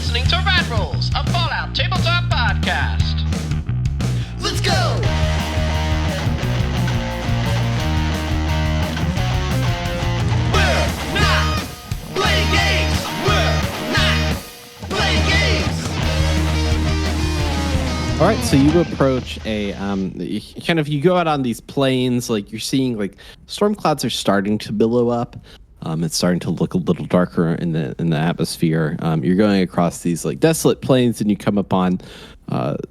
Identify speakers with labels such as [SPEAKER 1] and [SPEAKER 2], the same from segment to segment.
[SPEAKER 1] listening to Rat Rolls, a Fallout Tabletop podcast. Let's go! We're not playing games! We're not playing games!
[SPEAKER 2] All right, so you approach a you go out on these plains, like you're seeing like storm clouds are starting to billow up. It's starting to look a little darker in the atmosphere. You're going across these like desolate plains, and you come upon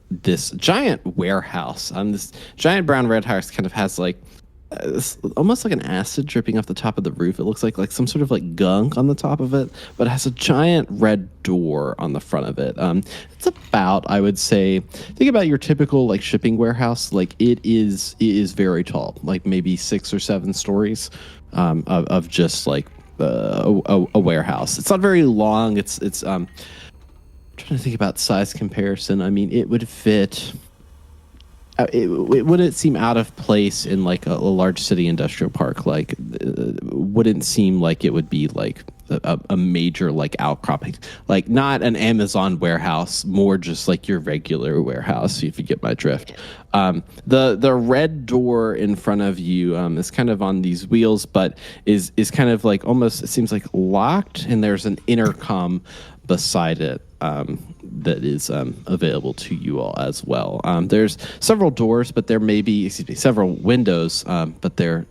[SPEAKER 2] this giant warehouse. This giant brown red house kind of has like almost like an acid dripping off the top of the roof. It looks like some sort of like gunk on the top of it, but it has a giant red door on the front of it. It's about, I would say, think about your typical like shipping warehouse. Like it is very tall, like maybe 6 or 7 stories of just like a warehouse. It's not very long. It's trying to think about size comparison. I mean, it would fit. It wouldn't seem out of place in like a large city industrial park. Like, wouldn't seem like it would be like a major like outcropping. Like not an Amazon warehouse, more just like your regular warehouse. If you get my drift. The red door in front of you is kind of on these wheels, but is kind of like almost, it seems like locked, and there's an intercom beside it that is available to you all as well. There's several doors, but there may be, several windows, but they're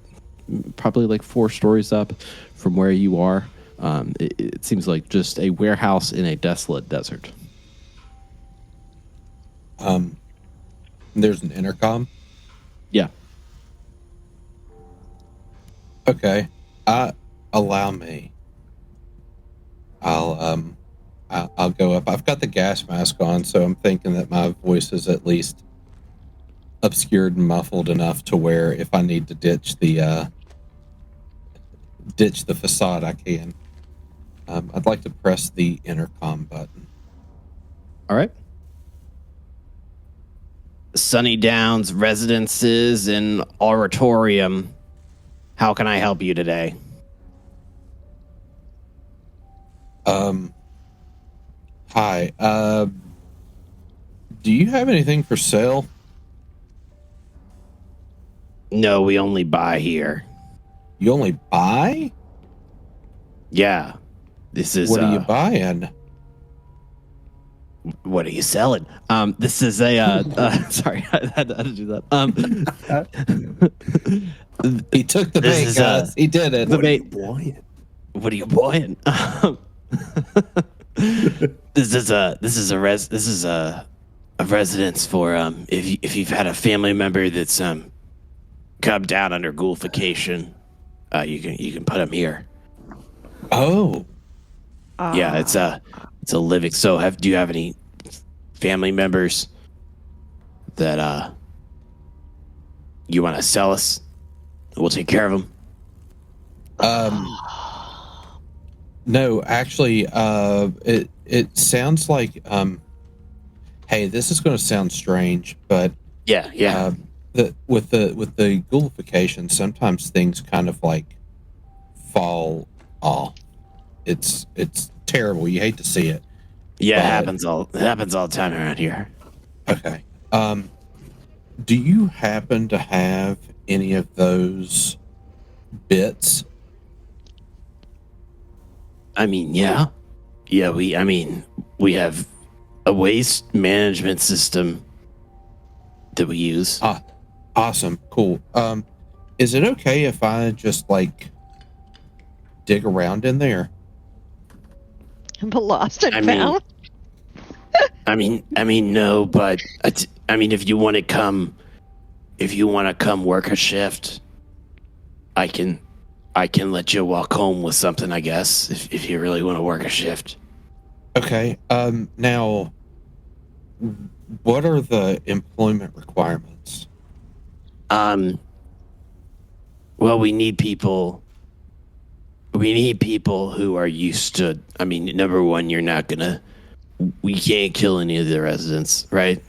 [SPEAKER 2] probably like 4 stories up from where you are. It seems like just a warehouse in a desolate desert.
[SPEAKER 3] There's an intercom?
[SPEAKER 2] Yeah.
[SPEAKER 3] Okay. Allow me. I'll go up. I've got the gas mask on, so I'm thinking that my voice is at least obscured and muffled enough to where if I need to ditch the facade, I can. I'd like to press the intercom button.
[SPEAKER 2] All right.
[SPEAKER 4] Sunny Downs Residences and Oratorium. How can I help you today?
[SPEAKER 3] Hi. Do you have anything for sale?
[SPEAKER 4] No, we only buy here.
[SPEAKER 3] You only buy?
[SPEAKER 4] Yeah. This is
[SPEAKER 3] What are you buying?
[SPEAKER 4] What are you selling?
[SPEAKER 2] This is a sorry, I had to do that.
[SPEAKER 3] He took the bait, guys. He did it.
[SPEAKER 2] The bait.
[SPEAKER 4] What are you buying? This is a residence for if you've had a family member that's come down under ghoulification, you can put them here.
[SPEAKER 3] Oh.
[SPEAKER 4] Yeah, it's a living. So do you have any family members that you want to sell us? We'll take care of them.
[SPEAKER 3] No, actually, it sounds like hey, this is going to sound strange, but
[SPEAKER 4] yeah.
[SPEAKER 3] With the ghoulification, sometimes things kind of like fall off. It's terrible. You hate to see it.
[SPEAKER 4] Yeah, it happens all the time around here.
[SPEAKER 3] Okay. Do you happen to have any of those bits?
[SPEAKER 4] I mean, yeah. We have a waste management system that we use.
[SPEAKER 3] Awesome. Cool. Is it okay if I just like dig around in there?
[SPEAKER 5] But lost and found?
[SPEAKER 4] I mean, no, but if you want to come work a shift, I can let you walk home with something, I guess, if you really want to work a shift.
[SPEAKER 3] Okay. Now, what are the employment requirements?
[SPEAKER 4] Well, we need people who are used to. I mean, number one, we can't kill any of the residents, right?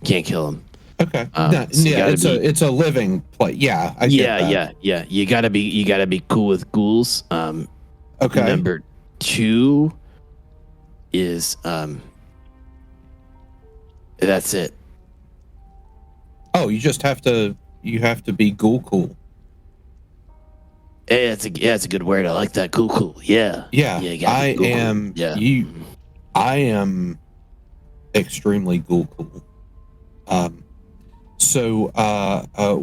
[SPEAKER 4] Can't kill them.
[SPEAKER 3] Okay. It's a living place. Yeah, I get that.
[SPEAKER 4] Yeah. You gotta be cool with ghouls.
[SPEAKER 3] Okay.
[SPEAKER 4] Number two, is that's it.
[SPEAKER 3] Oh, you have to be ghoul cool.
[SPEAKER 4] Hey, it's a good word. I like that. Cool. Yeah.
[SPEAKER 3] Yeah,
[SPEAKER 4] you gotta be cool. Yeah.
[SPEAKER 3] I am extremely ghoul cool. So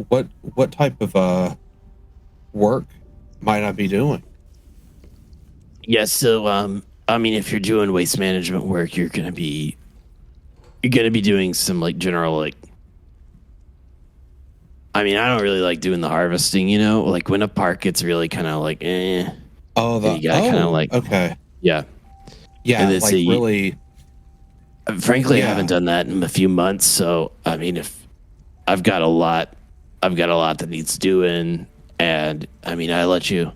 [SPEAKER 3] what type of work might I be doing?
[SPEAKER 4] Yeah, so I mean, if you're doing waste management work, you're gonna be doing some like general like. I mean, I don't really like doing the harvesting, you know. Like when a park gets really kind of like, you gotta kind of like,
[SPEAKER 3] okay,
[SPEAKER 4] yeah,
[SPEAKER 3] yeah,
[SPEAKER 4] like
[SPEAKER 3] really.
[SPEAKER 4] Frankly, I haven't done that in a few months. So I mean, if I've got a lot that needs doing, and I mean, I'll let you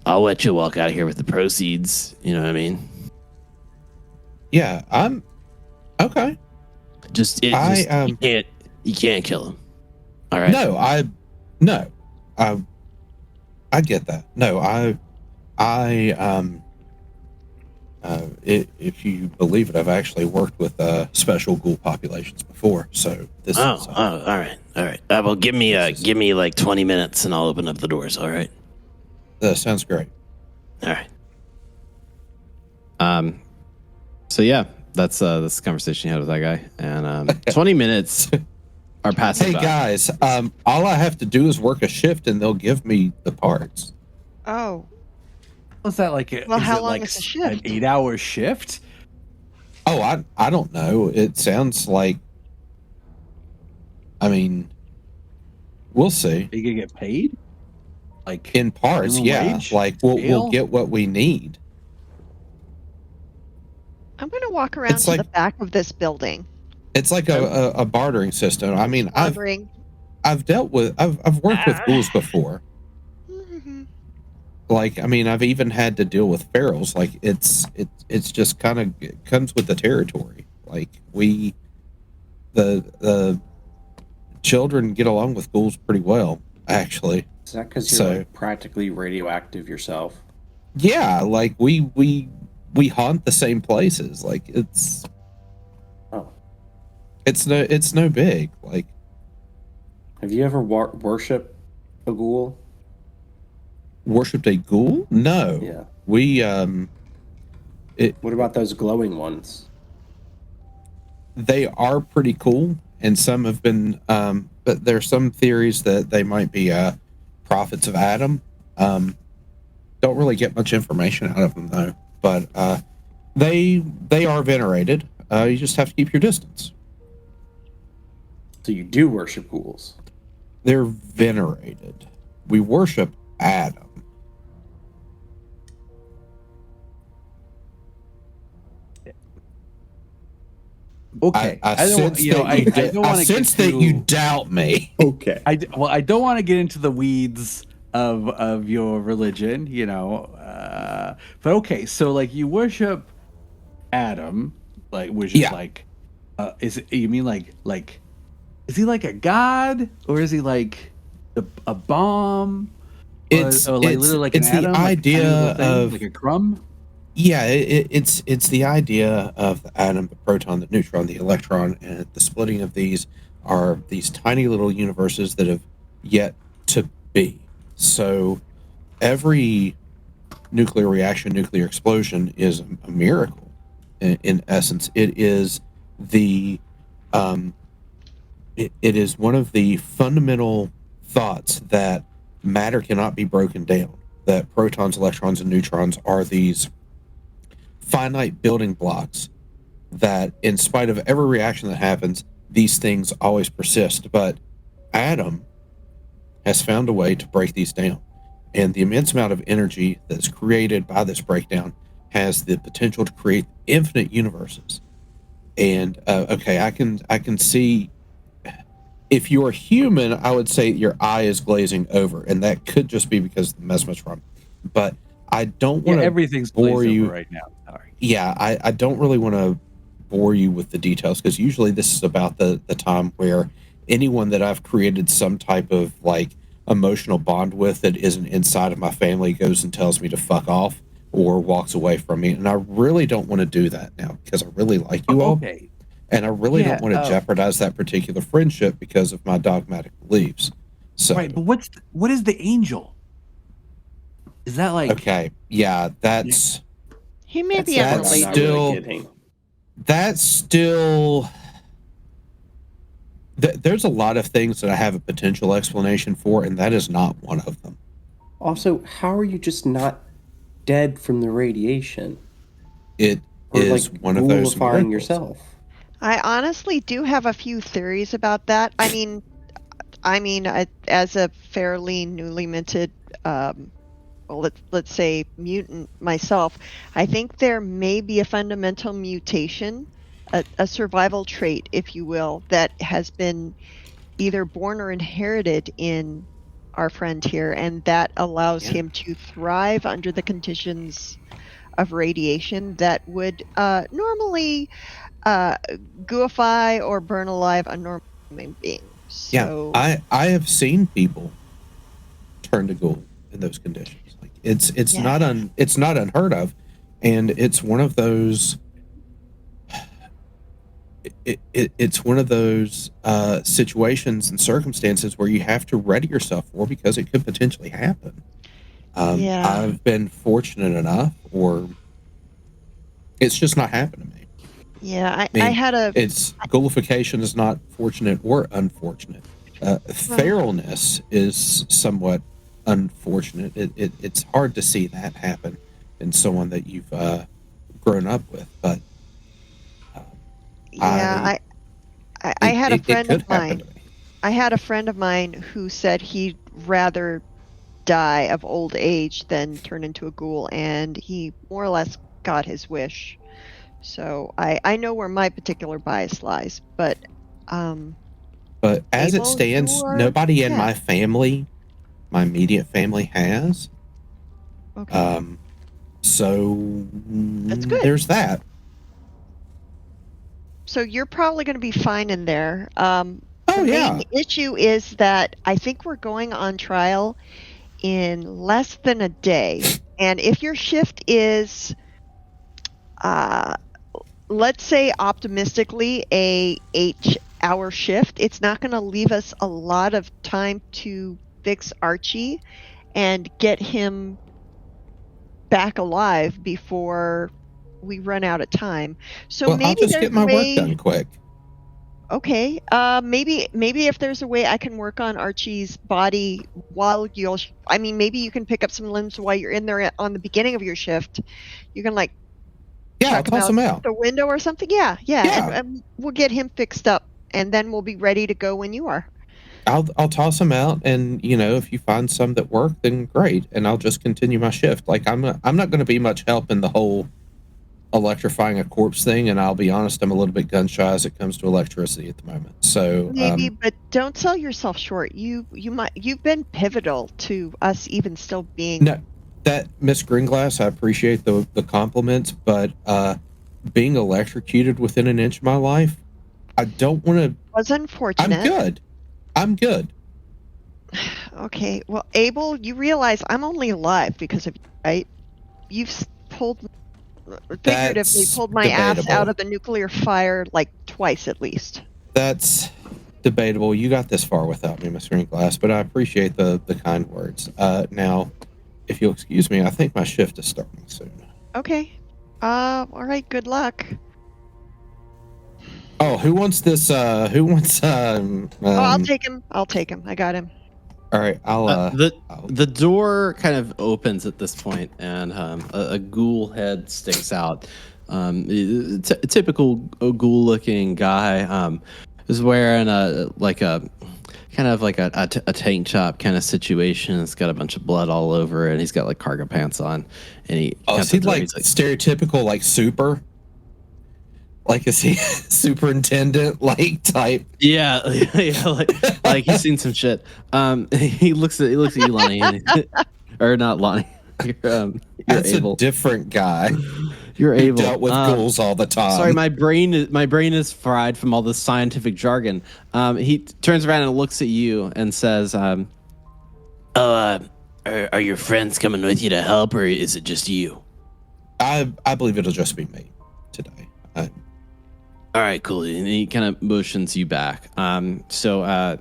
[SPEAKER 4] walk out of here with the proceeds. You know what I mean?
[SPEAKER 3] Yeah, I'm okay.
[SPEAKER 4] You can't kill him. All right.
[SPEAKER 3] I get that. No, if you believe it, I've actually worked with special ghoul populations before. So this.
[SPEAKER 4] All right. Well, give me like 20 minutes, and I'll open up the doors. All right.
[SPEAKER 3] That sounds great.
[SPEAKER 4] All right.
[SPEAKER 2] So yeah, that's the conversation you had with that guy, and 20 minutes are passing.
[SPEAKER 3] Hey
[SPEAKER 2] by.
[SPEAKER 3] guys, all I have to do is work a shift, and they'll give me the parts.
[SPEAKER 5] Oh.
[SPEAKER 6] Was that like?
[SPEAKER 5] Well, how long
[SPEAKER 6] like
[SPEAKER 5] is the shift?
[SPEAKER 6] An 8-hour shift?
[SPEAKER 3] Oh, I don't know. It sounds like. I mean, we'll see.
[SPEAKER 6] Are you gonna get paid? Like
[SPEAKER 3] in parts, yeah.
[SPEAKER 6] Wage?
[SPEAKER 3] Like we'll get what we need.
[SPEAKER 5] I'm going to walk around to the back of this building.
[SPEAKER 3] It's like a bartering system. I mean, I've worked with ghouls before.
[SPEAKER 5] Mm-hmm.
[SPEAKER 3] Like, I mean, I've even had to deal with ferals. Like, it's just kind of comes with the territory. Like, the children get along with ghouls pretty well, actually.
[SPEAKER 7] Is that because you're like practically radioactive yourself?
[SPEAKER 3] Yeah, like we haunt the same places. Like it's no big. Like,
[SPEAKER 7] have you ever worshipped a ghoul?
[SPEAKER 3] Worshipped a ghoul? No.
[SPEAKER 7] Yeah.
[SPEAKER 3] We
[SPEAKER 7] What about those glowing ones?
[SPEAKER 3] They are pretty cool, and some have been. But there's some theories that they might be prophets of Adam. Don't really get much information out of them though. But they are venerated. You just have to keep your distance.
[SPEAKER 7] So you do worship ghouls?
[SPEAKER 3] They're venerated. We worship Adam.
[SPEAKER 6] Okay,
[SPEAKER 3] I sense that you doubt me.
[SPEAKER 7] Okay.
[SPEAKER 6] I don't want to get into the weeds of your religion, you know. But okay, so like you worship Adam, like which is like, is it? You mean like is he like a god or is he like a bomb?
[SPEAKER 3] It's
[SPEAKER 6] literally like
[SPEAKER 3] it's
[SPEAKER 6] an atom,
[SPEAKER 3] the idea of
[SPEAKER 6] like a crumb.
[SPEAKER 3] Yeah, it's the idea of the atom, the proton, the neutron, the electron, and the splitting of these are these tiny little universes that have yet to be. So every nuclear reaction, nuclear explosion is a miracle. In essence, it is it is one of the fundamental thoughts that matter cannot be broken down. That protons, electrons, and neutrons are these finite building blocks that, in spite of every reaction that happens, these things always persist. But Adam has found a way to break these down, and the immense amount of energy that's created by this breakdown has the potential to create infinite universes. And I can see, if you're human, I would say your eye is glazing over, and that could just be because of the mesmeron. But I don't want to
[SPEAKER 6] everything's
[SPEAKER 3] bore you
[SPEAKER 6] right now. Sorry.
[SPEAKER 3] Yeah, I don't really want to bore you with the details, because usually this is about the time where anyone that I've created some type of like emotional bond with that isn't inside of my family goes and tells me to fuck off, or walks away from me. And I really don't want to do that now because I really like you all.
[SPEAKER 6] Okay.
[SPEAKER 3] And I really don't want to jeopardize that particular friendship because of my dogmatic beliefs. So,
[SPEAKER 6] right, but what is the angel? Is that like
[SPEAKER 3] okay? Yeah, that's
[SPEAKER 5] He may be
[SPEAKER 3] that's
[SPEAKER 5] unrelated.
[SPEAKER 3] still that's still. There's a lot of things that I have a potential explanation for, and that is not one of them.
[SPEAKER 7] Also, how are you just not dead from the radiation?
[SPEAKER 3] It is
[SPEAKER 7] like
[SPEAKER 3] one of those
[SPEAKER 7] ghoulifying
[SPEAKER 3] miracles.
[SPEAKER 7] yourself.
[SPEAKER 5] I honestly do have a few theories about that. I mean, as a fairly newly minted, let's say mutant myself, I think there may be a fundamental mutation, a survival trait, if you will, that has been either born or inherited in our friend here, and that allows him to thrive under the conditions of radiation that would normally gooify or burn alive a normal human being. So,
[SPEAKER 3] yeah, I have seen people turn to ghoul in those conditions. Like it's not unheard of, and it's one of those. It's one of those situations and circumstances where you have to ready yourself for because it could potentially happen. I've been fortunate enough, or it's just not happened to me.
[SPEAKER 5] Yeah, I had a.
[SPEAKER 3] It's ghoulification is not fortunate or unfortunate. Feralness is somewhat unfortunate. It's hard to see that happen in someone that you've grown up with, but
[SPEAKER 5] I had a friend of mine. I had a friend of mine who said he'd rather die of old age than turn into a ghoul, and he more or less got his wish. So I know where my particular bias lies, but
[SPEAKER 3] as it stands, nobody in my family, my immediate family, has.
[SPEAKER 5] Okay.
[SPEAKER 3] So
[SPEAKER 5] That's good.
[SPEAKER 3] There's that.
[SPEAKER 5] So you're probably going to be fine in there.
[SPEAKER 3] The
[SPEAKER 5] main issue is that I think we're going on trial in less than a day, and if your shift is let's say optimistically a 8-hour shift, it's not going to leave us a lot of time to fix Archie and get him back alive before we run out of time. So maybe
[SPEAKER 3] I'll just get my work done quick.
[SPEAKER 5] Okay. Maybe if there's a way I can work on Archie's body while maybe you can pick up some limbs while you're in there on the beginning of your shift. You can
[SPEAKER 3] I'll toss him out
[SPEAKER 5] the window or something. Yeah. And we'll get him fixed up, and then we'll be ready to go when you are.
[SPEAKER 3] I'll toss him out, and if you find some that work, then great, and I'll just continue my shift. Like I'm not going to be much help in the whole electrifying a corpse thing, and I'll be honest, I'm a little bit gun shy as it comes to electricity at the moment. So
[SPEAKER 5] maybe, but don't sell yourself short. You've been pivotal to us even still being.
[SPEAKER 3] No, that Miss Greenglass, I appreciate the compliments, but being electrocuted within an inch of my life, I don't want to.
[SPEAKER 5] Was unfortunate.
[SPEAKER 3] I'm good.
[SPEAKER 5] Okay, well, Abel, you realize I'm only alive because of you, right? You've figuratively pulled my ass out of the nuclear fire twice at least.
[SPEAKER 3] That's debatable. You got this far without me, Miss Greenglass, but I appreciate the kind words. Now, if you'll excuse me, I think my shift is starting soon.
[SPEAKER 5] Okay. All right. Good luck.
[SPEAKER 3] Oh, who wants this?
[SPEAKER 5] I'll take him. I got him.
[SPEAKER 3] All right.
[SPEAKER 2] The door kind of opens at this point, and a ghoul head sticks out. Typical ghoul-looking guy is wearing a tank top kind of situation. It's got a bunch of blood all over it, and he's got cargo pants on. And he
[SPEAKER 3] is he stereotypical super? Is he superintendent type?
[SPEAKER 2] Yeah, he's seen some shit. He looks at you, Lonnie, or not Lonnie.
[SPEAKER 3] That's
[SPEAKER 2] Abel.
[SPEAKER 3] A different guy.
[SPEAKER 2] You're Abel.
[SPEAKER 3] Dealt with ghouls all the time.
[SPEAKER 2] Sorry, my brain is fried from all this scientific jargon. He turns around and looks at you and says,
[SPEAKER 4] are your friends coming with you to help, or is it just you?
[SPEAKER 3] I believe it'll just be me today.
[SPEAKER 2] All right, cool. And he kind of motions you back. So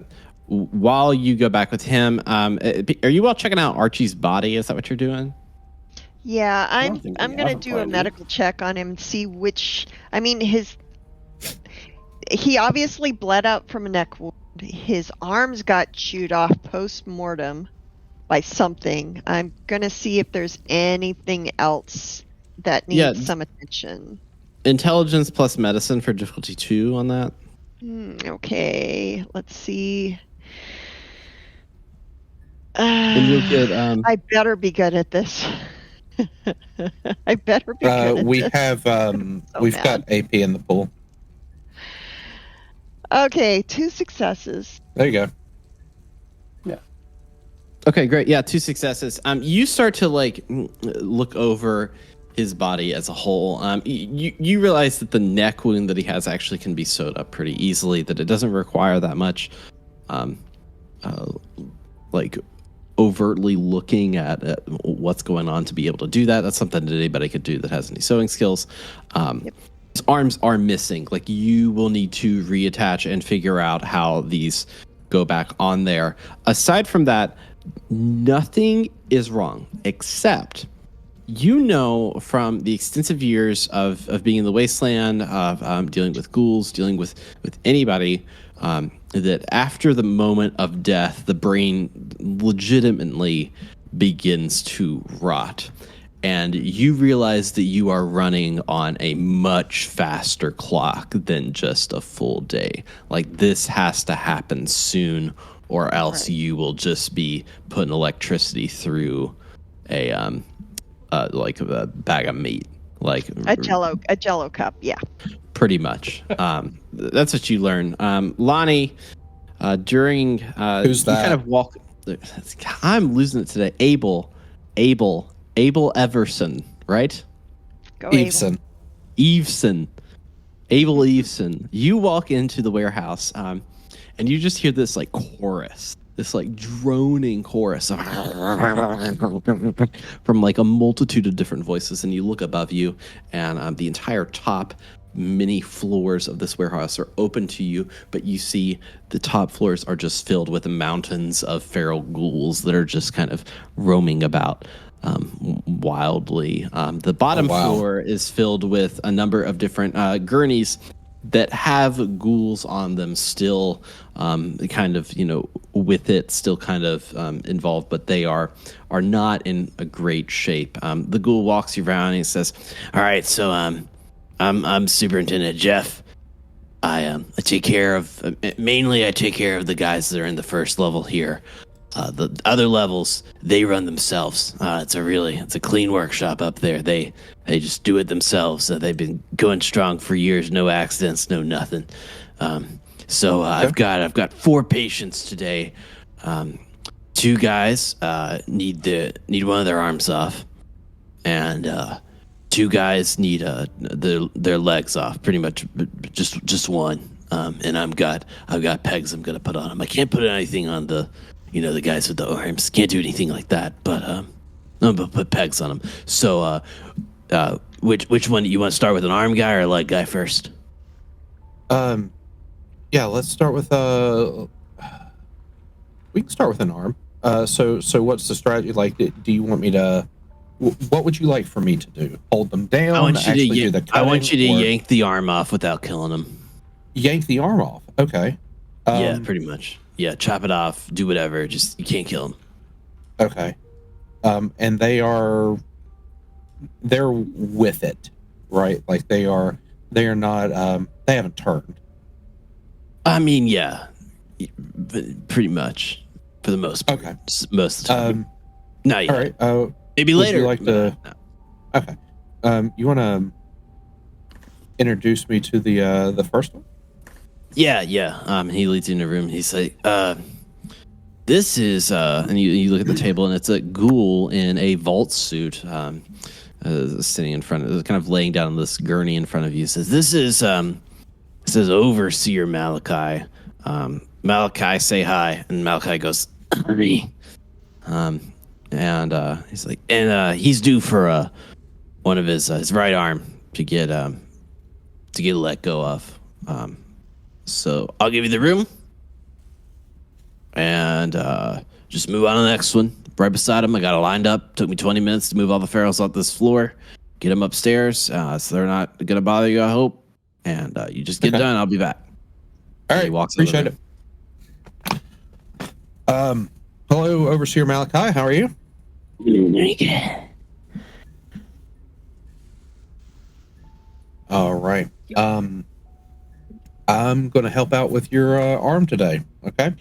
[SPEAKER 2] while you go back with him, are you all checking out Archie's body? Is that what you're doing?
[SPEAKER 5] Yeah, I'm
[SPEAKER 7] think we
[SPEAKER 5] I'm gonna
[SPEAKER 7] have a
[SPEAKER 5] do a
[SPEAKER 7] plan.
[SPEAKER 5] medical check on him and see which. I mean, he obviously bled out from a neck wound. His arms got chewed off post mortem by something. I'm gonna see if there's anything else that needs some attention.
[SPEAKER 2] Intelligence plus medicine for difficulty 2 on that.
[SPEAKER 5] Okay, let's see.
[SPEAKER 2] And you'll get.
[SPEAKER 5] I better be good at this. I better be good at
[SPEAKER 3] We
[SPEAKER 5] this.
[SPEAKER 3] have we've got AP in the pool.
[SPEAKER 5] Okay, 2 successes.
[SPEAKER 3] There you go.
[SPEAKER 2] Okay, great. Yeah, 2 successes. You start to look over his body as a whole. You realize that the neck wound that he has actually can be sewed up pretty easily. That it doesn't require that much, overtly looking at what's going on to be able to do that. That's something that anybody could do that has any sewing skills. His arms are missing. Like, you will need to reattach and figure out how these go back on there. Aside from that, nothing is wrong, except from the extensive years of being in the wasteland, of dealing with ghouls, dealing with anybody, that after the moment of death, the brain legitimately begins to rot. And you realize that you are running on a much faster clock than just a full day. Like, this has to happen soon, or else you will just be putting electricity through a bag of meat, like
[SPEAKER 5] A Jello cup. Yeah.
[SPEAKER 2] pretty much. That's what you learn. Lonnie, during
[SPEAKER 3] Who's
[SPEAKER 2] you
[SPEAKER 3] that?
[SPEAKER 2] kind of walk. I'm losing it today. Abel Everson, right?
[SPEAKER 5] Go Abel.
[SPEAKER 2] Abel Eveson. You walk into the warehouse, and you just hear this chorus, this droning chorus from a multitude of different voices. And you look above you, and the entire top many floors of this warehouse are open to you, but you see the top floors are just filled with mountains of feral ghouls that are just kind of roaming about wildly. The bottom floor is filled with a number of different gurneys that have ghouls on them still, kind of, with it still kind of involved, but they are not in a great shape. The ghoul walks you around and he says, "All right, so I'm Superintendent Jeff. I take care of mainly I take care of the guys that are in the first level here. The other levels, they run themselves. It's a clean workshop up there. They just do it themselves. They've been going strong for years. No accidents, no nothing. So I've got 4 patients today. 2 guys need one of their arms off, and 2 guys need their legs off. Pretty much just one. And I've got pegs I'm gonna put on them. I can't put anything on the guys with the arms. Can't do anything like that. But I'm gonna put pegs on them. So which one you want to start with, an arm guy or a leg guy first?
[SPEAKER 3] Yeah, let's start with we can start with an arm. So what's the strategy? Like, do you want me to? What would you like for me to do? Hold them down?
[SPEAKER 2] I want you
[SPEAKER 3] do the
[SPEAKER 2] I want you to
[SPEAKER 3] cutting, or
[SPEAKER 2] yank the arm off without killing him.
[SPEAKER 3] yank the arm off. Okay.
[SPEAKER 2] Yeah, pretty much. Yeah, chop it off. Do whatever. Just you can't kill him.
[SPEAKER 3] Okay. And they're with it, right? Like they are not. They haven't turned.
[SPEAKER 2] I mean, yeah, pretty much for the most part.
[SPEAKER 3] Okay.
[SPEAKER 2] Most of the time. Not yet.
[SPEAKER 3] All right.
[SPEAKER 2] Maybe
[SPEAKER 3] would
[SPEAKER 2] later.
[SPEAKER 3] you like to?
[SPEAKER 2] No.
[SPEAKER 3] Okay. You want to introduce me to the first one?
[SPEAKER 2] Yeah. He leads you in a room. He's like, this is and you look at the table, and it's a ghoul in a vault suit, sitting in front of, kind of laying down on this gurney in front of you. He says, "This is says Overseer Malachi. Malachi, say hi." And Malachi goes, "Hi." And he's like, and he's due for his right arm to get let go of. So I'll give you the room, and just move on to the next one. Right beside him, I got it lined up. Took me 20 minutes to move all the pharaohs off this floor, get them upstairs, so they're not gonna bother you, I hope. And you just get done. I'll be back.
[SPEAKER 3] All right,
[SPEAKER 2] He walks out of the
[SPEAKER 3] appreciate it. Hello, Overseer Malachi. How are you? All right. I'm going to help out with your arm today. Okay.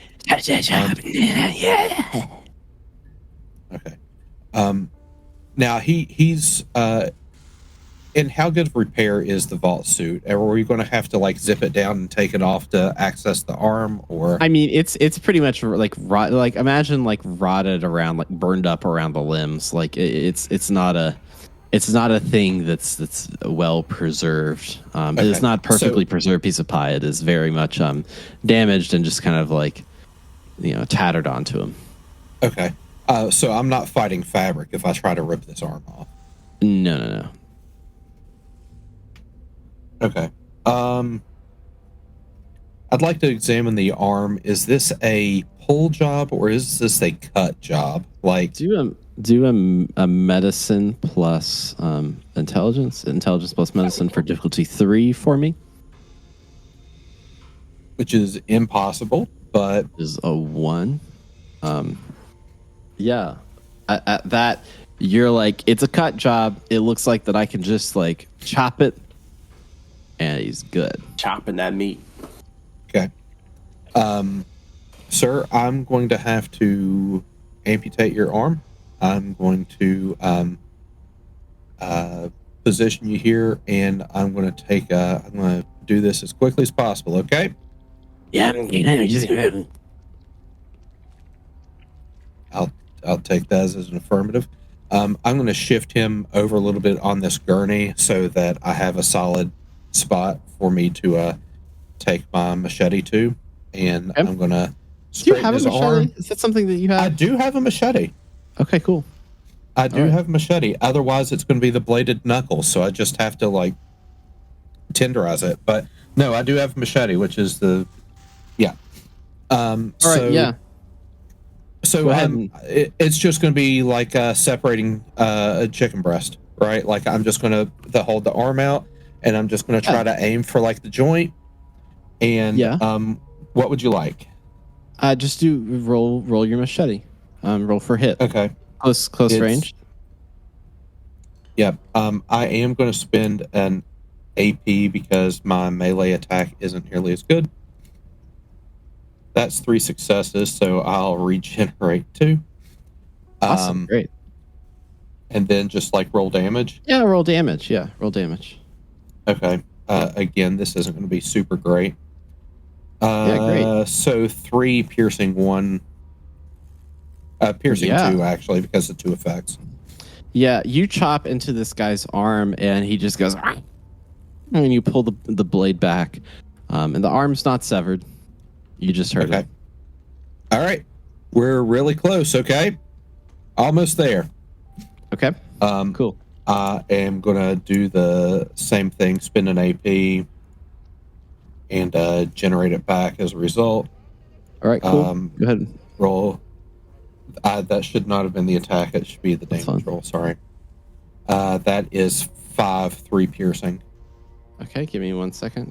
[SPEAKER 3] Okay. Now he's in how good of repair is the vault suit? Are we going to have to like zip it down and take it off to access the arm, or?
[SPEAKER 2] I mean, it's pretty much like imagine like rotted around, like burned up around the limbs. Like it's not a thing that's well preserved.
[SPEAKER 3] Okay.
[SPEAKER 2] It's not perfectly preserved piece of pie. It is very much damaged and just kind of like tattered onto him.
[SPEAKER 3] Okay. So I'm not fighting fabric if I try to rip this arm off.
[SPEAKER 2] No.
[SPEAKER 3] Okay. I'd like to examine the arm. Is this a pull job or is this a cut job? Like
[SPEAKER 2] do a medicine plus intelligence plus medicine for difficulty 3 for me.
[SPEAKER 3] Which is impossible, but
[SPEAKER 2] Is a 1. Yeah. At that, you're like, it's a cut job. It looks like that I can just like chop it, and he's good.
[SPEAKER 7] Chopping that meat.
[SPEAKER 3] okay. Sir, I'm going to have to amputate your arm. I'm going to position you here, and I'm going to do this as quickly as possible. Okay.
[SPEAKER 4] Yeah.
[SPEAKER 3] I'll take that as an affirmative. I'm going to shift him over a little bit on this gurney so that I have a solid spot for me to take my machete to, and
[SPEAKER 2] Okay.
[SPEAKER 3] I'm going to
[SPEAKER 2] Do you
[SPEAKER 3] straighten
[SPEAKER 2] have a
[SPEAKER 3] his
[SPEAKER 2] machete?
[SPEAKER 3] arm.
[SPEAKER 2] Is that something that you
[SPEAKER 3] I
[SPEAKER 2] have?
[SPEAKER 3] do have a machete.
[SPEAKER 2] Okay, cool.
[SPEAKER 3] I do have a machete. Otherwise, it's going to be the bladed knuckles, so I just have to like tenderize it. But no, I do have a machete, which is the
[SPEAKER 2] All right, yeah.
[SPEAKER 3] So
[SPEAKER 2] Go ahead
[SPEAKER 3] it's just going to be like separating a chicken breast, right? Like I'm just going to hold the arm out, and I'm just going to try to aim for like the joint. And what would you like?
[SPEAKER 2] Just do roll your machete. Roll for hit.
[SPEAKER 3] Okay,
[SPEAKER 2] Close range.
[SPEAKER 3] Yep. I am going to spend an AP because my melee attack isn't nearly as good. That's 3 successes, so I'll regenerate 2.
[SPEAKER 2] Awesome, great.
[SPEAKER 3] And then just like roll damage.
[SPEAKER 2] Yeah, roll damage.
[SPEAKER 3] Okay. Again, this isn't going to be super great.
[SPEAKER 2] Great.
[SPEAKER 3] So 3 piercing, 1. Piercing 2 actually because of 2 effects.
[SPEAKER 2] Yeah, you chop into this guy's arm, and he just goes, "Ah!" and you pull the blade back, and the arm's not severed. You just heard it.
[SPEAKER 3] All right. We're really close, okay? Almost there.
[SPEAKER 2] Okay. Cool.
[SPEAKER 3] I am going to do the same thing, spend an AP, and generate it back as a result.
[SPEAKER 2] All right, cool. Go ahead.
[SPEAKER 3] Roll. That should not have been the attack. It should be the damage roll. Sorry. That is 5, 3 piercing.
[SPEAKER 2] Okay, give me 1 second.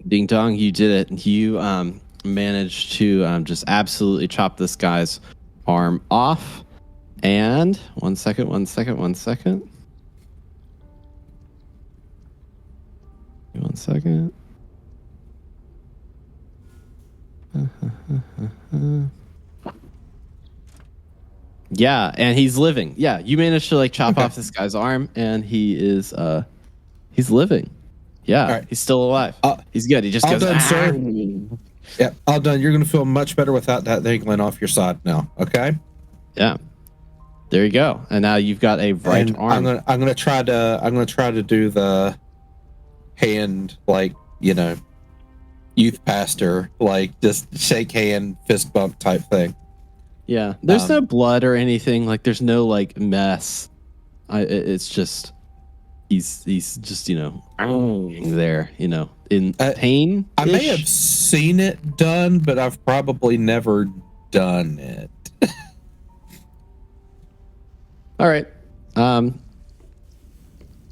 [SPEAKER 2] Ding dong, you did it. You managed to just absolutely chop this guy's arm off. And 1 second. Give me 1 second. Yeah, and he's living. Yeah, you managed to like chop off this guy's arm, and he's living. Yeah,
[SPEAKER 3] right.
[SPEAKER 2] He's still alive. He's good. He just
[SPEAKER 3] All
[SPEAKER 2] goes,
[SPEAKER 3] done,
[SPEAKER 2] "Ah."
[SPEAKER 3] sir. Yep, all done. You're going to feel much better without that dangling off your side now, okay?
[SPEAKER 2] Yeah. There you go. And now you've got a right
[SPEAKER 3] And
[SPEAKER 2] arm.
[SPEAKER 3] I'm gonna try to do the hand, like, youth pastor, like just shake hand, fist bump type thing.
[SPEAKER 2] Yeah. There's no blood or anything. Like there's no like mess. It's just he's just there, in pain.
[SPEAKER 3] I may have seen it done, but I've probably never done it.
[SPEAKER 2] All right.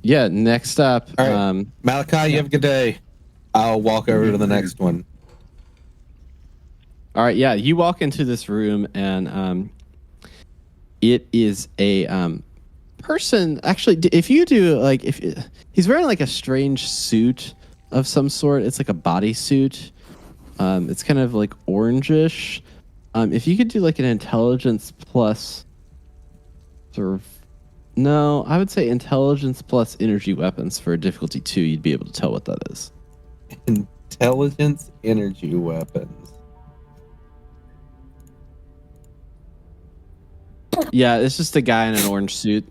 [SPEAKER 2] Yeah. Next up.
[SPEAKER 3] All right. Malachi, you have a good day. I'll walk over to the next one.
[SPEAKER 2] All right. Yeah. You walk into this room, and it is a person. Actually, if you do he's wearing like a strange suit of some sort. It's like a bodysuit. It's kind of like orangish. If you could do like an intelligence plus. No, I would say intelligence plus energy weapons for difficulty 2. You'd be able to tell what that is.
[SPEAKER 3] Intelligence energy weapons.
[SPEAKER 2] Yeah, it's just a guy in an orange suit.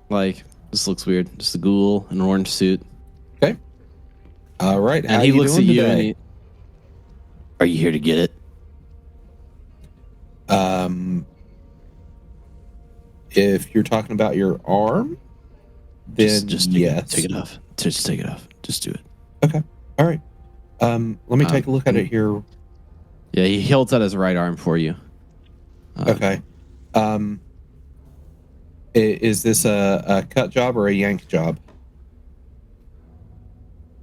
[SPEAKER 2] Like, this looks weird. Just a ghoul in an orange suit.
[SPEAKER 3] Okay. All right.
[SPEAKER 2] And he looks at you and
[SPEAKER 4] Are you here to get it?
[SPEAKER 3] If you're talking about your arm, then
[SPEAKER 4] Just
[SPEAKER 3] yes.
[SPEAKER 4] take it off. Just take it off. Just do it.
[SPEAKER 3] Okay. All right. Let me take a look at it here.
[SPEAKER 2] Yeah, he holds out his right arm for you.
[SPEAKER 3] Okay. Is this a cut job or a yank job?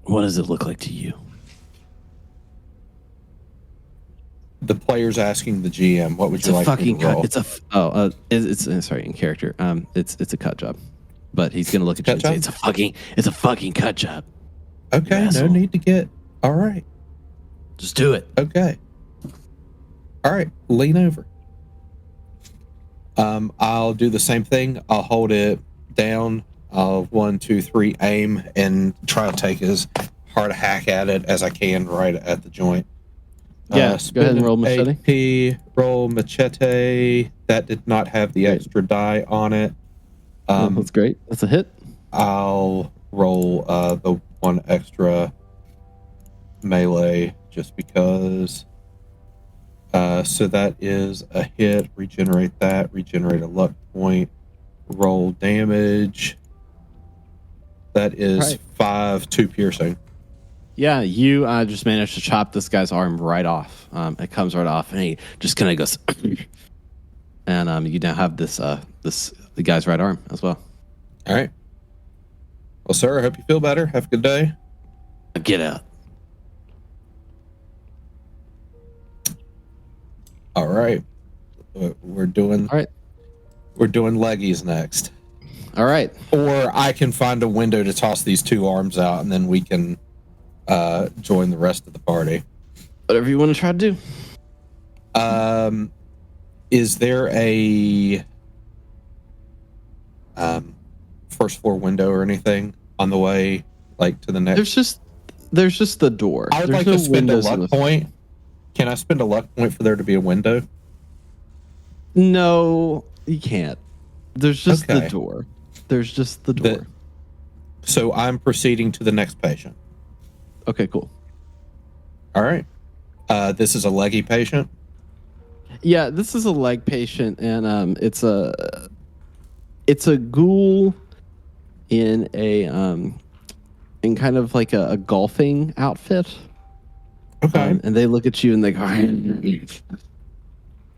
[SPEAKER 4] What does it look like to you?
[SPEAKER 3] The player's asking the GM, what would
[SPEAKER 2] It's
[SPEAKER 3] you
[SPEAKER 2] a
[SPEAKER 3] like
[SPEAKER 2] fucking
[SPEAKER 3] me to roll?
[SPEAKER 2] cut. It's sorry, in character. It's a cut job. But he's gonna look at you and
[SPEAKER 3] Cut
[SPEAKER 2] say,
[SPEAKER 3] job?
[SPEAKER 4] It's a fucking cut job.
[SPEAKER 3] Okay,
[SPEAKER 4] you
[SPEAKER 3] no
[SPEAKER 4] asshole.
[SPEAKER 3] need to get... All right.
[SPEAKER 4] Just do it.
[SPEAKER 3] Okay. All right, lean over. I'll do the same thing. I'll hold it down. I'll 1, 2, 3 aim and try to take as hard a hack at it as I can right at the joint.
[SPEAKER 2] Yeah, go ahead and roll machete.
[SPEAKER 3] AP, roll machete. That did not have the extra die on it.
[SPEAKER 2] That's great. That's a hit.
[SPEAKER 3] I'll roll the one extra melee just because. So that is a hit. Regenerate that. Regenerate a luck point. Roll damage. That is 5, 2 piercing.
[SPEAKER 2] Yeah, you just managed to chop this guy's arm right off. It comes right off, and he just kind of goes, and you now have the guy's right arm as well.
[SPEAKER 3] All right. Well, sir, I hope you feel better. Have a good day.
[SPEAKER 4] Get out.
[SPEAKER 3] All right. We're doing.
[SPEAKER 2] All right.
[SPEAKER 3] We're doing leggies next.
[SPEAKER 2] All right.
[SPEAKER 3] Or I can find a window to toss these 2 arms out, and then we can join the rest of the party.
[SPEAKER 2] Whatever you want to try to do.
[SPEAKER 3] Is there a first floor window or anything on the way, like to the next?
[SPEAKER 2] There's just the door.
[SPEAKER 3] I would
[SPEAKER 2] There's
[SPEAKER 3] like
[SPEAKER 2] no
[SPEAKER 3] to spend a
[SPEAKER 2] windows in
[SPEAKER 3] luck point. Can I spend a luck point for there to be a window?
[SPEAKER 2] No, you can't. There's just the
[SPEAKER 3] Okay.
[SPEAKER 2] door. There's just the door.
[SPEAKER 3] So I'm proceeding to the next patient.
[SPEAKER 2] Okay, cool.
[SPEAKER 3] All right. This is a leggy patient.
[SPEAKER 2] Yeah, this is a leg patient, and it's a ghoul in in kind of like a golfing outfit.
[SPEAKER 3] Okay.
[SPEAKER 2] And they look at you and they go,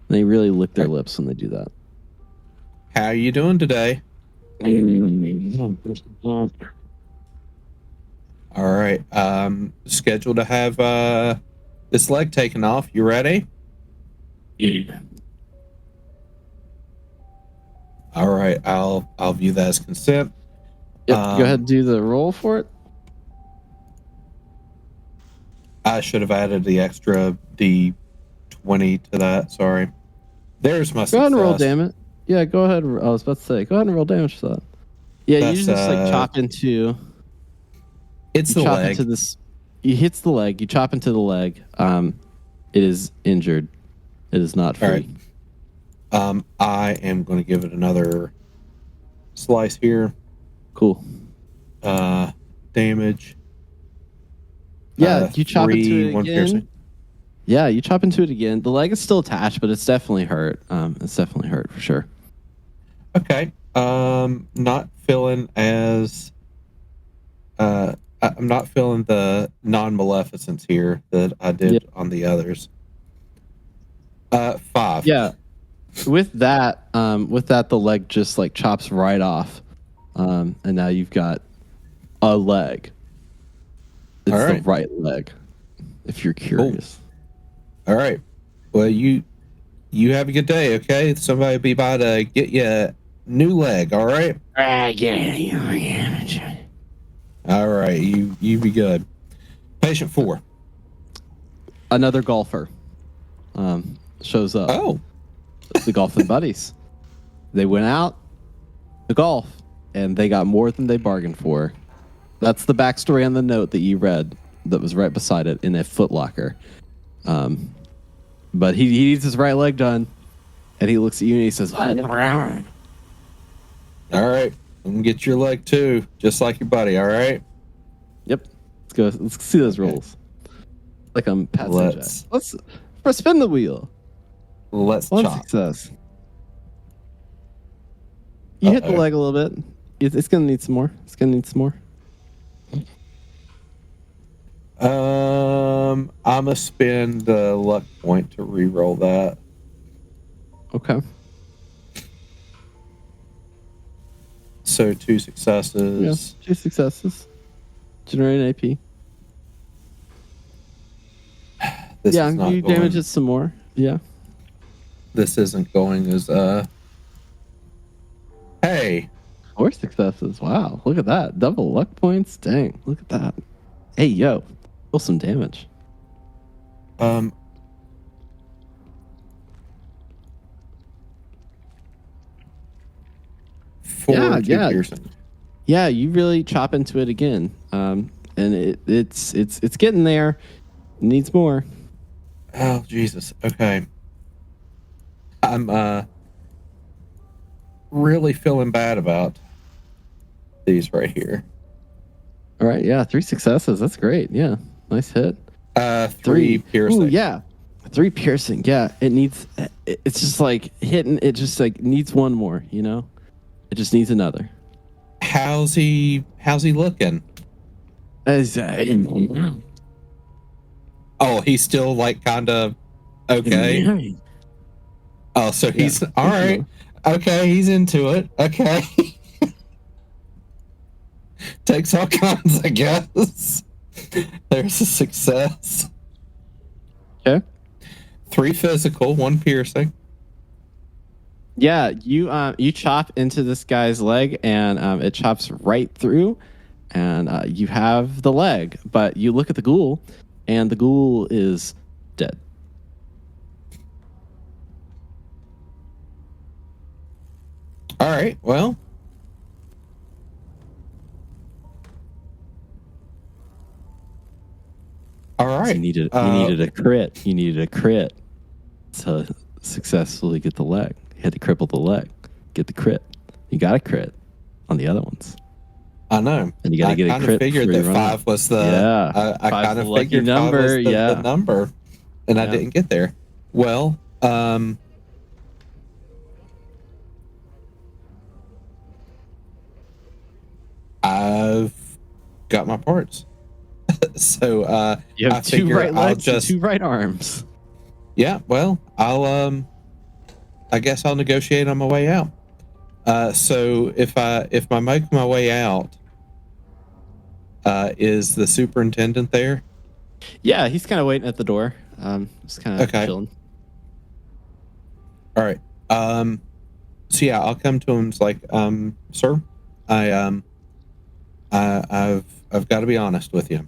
[SPEAKER 2] they really lick their lips when they do that.
[SPEAKER 3] How are you doing today? All right. Scheduled to have this leg taken off. You ready?
[SPEAKER 4] Yeah.
[SPEAKER 3] All right. I'll view that as consent.
[SPEAKER 2] Yep, go ahead and do the roll for it.
[SPEAKER 3] I should have added the extra D20 to that. Sorry. There's my success.
[SPEAKER 2] Go ahead and roll damage. Yeah, go ahead. I was about to say, go ahead and roll damage for that. Yeah,
[SPEAKER 3] That's,
[SPEAKER 2] you just like chop into.
[SPEAKER 3] It's
[SPEAKER 2] You
[SPEAKER 3] the
[SPEAKER 2] chop
[SPEAKER 3] leg.
[SPEAKER 2] into this. You hits the leg. You chop into the leg. It is injured. It is not free.
[SPEAKER 3] All right. I am going to give it another slice here.
[SPEAKER 2] Cool.
[SPEAKER 3] Damage.
[SPEAKER 2] Yeah, you chop into it
[SPEAKER 3] one
[SPEAKER 2] again.
[SPEAKER 3] piercing.
[SPEAKER 2] Yeah, you chop into it again. The leg is still attached, but it's definitely hurt. It's definitely hurt for sure.
[SPEAKER 3] Okay. Not feeling as. I'm not feeling the non-maleficence here that I did on the others. 5.
[SPEAKER 2] Yeah. With that, the leg just like chops right off, and now you've got a leg. It's
[SPEAKER 3] All right.
[SPEAKER 2] the right leg, if you're curious.
[SPEAKER 3] All right. Well, you have a good day. Okay. Somebody will be by to get you a new leg. All right.
[SPEAKER 4] Yeah.
[SPEAKER 3] All right. You be good. Patient 4.
[SPEAKER 2] Another golfer shows up.
[SPEAKER 3] Oh.
[SPEAKER 2] The golfing buddies. They went out to golf, and they got more than they bargained for. That's the backstory on the note that you read that was right beside it in a footlocker. But he needs his right leg done, and he looks at you and he says,
[SPEAKER 3] All right. I'm gonna get your leg too, just like your buddy. All right.
[SPEAKER 2] "Yep, let's go. Let's see those rolls." Like I'm Pat
[SPEAKER 3] Let's-
[SPEAKER 2] Sajak. Let's spin the wheel.
[SPEAKER 3] Let's
[SPEAKER 2] One
[SPEAKER 3] chop.
[SPEAKER 2] success. You hit the
[SPEAKER 3] Uh-oh.
[SPEAKER 2] leg a little bit. It's gonna need some more. It's gonna need some more.
[SPEAKER 3] I'm gonna spend the luck point to re-roll that.
[SPEAKER 2] Okay.
[SPEAKER 3] So 2
[SPEAKER 2] Yeah,
[SPEAKER 3] successes.
[SPEAKER 2] 2 successes. Generate an AP.
[SPEAKER 3] This
[SPEAKER 2] Yeah,
[SPEAKER 3] is not
[SPEAKER 2] you
[SPEAKER 3] going,
[SPEAKER 2] damage it some more. Yeah.
[SPEAKER 3] This isn't going as Hey,
[SPEAKER 2] 4 successes. Wow, look at that. Double luck points. Dang, look at that. Hey, yo, deal some damage.
[SPEAKER 3] four
[SPEAKER 2] Yeah,
[SPEAKER 3] two
[SPEAKER 2] yeah.
[SPEAKER 3] piercing.
[SPEAKER 2] Yeah, you really chop into it again. And it's getting there. It needs more.
[SPEAKER 3] Oh Jesus. Okay. I'm really feeling bad about these right here.
[SPEAKER 2] All right, yeah, 3 successes. That's great. Yeah, nice hit.
[SPEAKER 3] 3 piercing.
[SPEAKER 2] Ooh, yeah, 3 piercing. Yeah, it needs. It's just like hitting. It just like needs one more. You know, it just needs another.
[SPEAKER 3] How's he looking? Oh, he's still like kind of okay. Oh, so he's all right. Okay, he's into it. Okay. Takes all kinds, I guess. There's a success.
[SPEAKER 2] Okay.
[SPEAKER 3] 3 physical, 1 piercing.
[SPEAKER 2] Yeah, you chop into this guy's leg, and it chops right through, and you have the leg. But you look at the ghoul, and the ghoul is dead.
[SPEAKER 3] All right. Well. All right.
[SPEAKER 2] You needed a crit. You needed a crit to successfully get the leg. You had to cripple the leg, get the crit. You got a crit on the other ones.
[SPEAKER 3] I know.
[SPEAKER 2] And you got to get a
[SPEAKER 3] kind
[SPEAKER 2] crit.
[SPEAKER 3] of figured
[SPEAKER 2] before
[SPEAKER 3] that
[SPEAKER 2] you run
[SPEAKER 3] 5 was the.
[SPEAKER 2] Yeah.
[SPEAKER 3] I
[SPEAKER 2] Five's
[SPEAKER 3] kind of
[SPEAKER 2] the lucky
[SPEAKER 3] figured 5
[SPEAKER 2] number,
[SPEAKER 3] was the
[SPEAKER 2] yeah.
[SPEAKER 3] number, and I
[SPEAKER 2] Yeah.
[SPEAKER 3] didn't get there. Well, I've got my parts. So
[SPEAKER 2] You
[SPEAKER 3] I
[SPEAKER 2] have 2
[SPEAKER 3] figure
[SPEAKER 2] right
[SPEAKER 3] I'll
[SPEAKER 2] legs
[SPEAKER 3] just
[SPEAKER 2] and 2 right arms.
[SPEAKER 3] yeah. Well, I'll I guess I'll negotiate on my way out. So if I make my way out, is the superintendent there?
[SPEAKER 2] Yeah, he's kind of waiting at the door. Just kind of
[SPEAKER 3] Okay.
[SPEAKER 2] chilling.
[SPEAKER 3] All right. So yeah, I'll come to him. It's like, sir, I've got to be honest with you.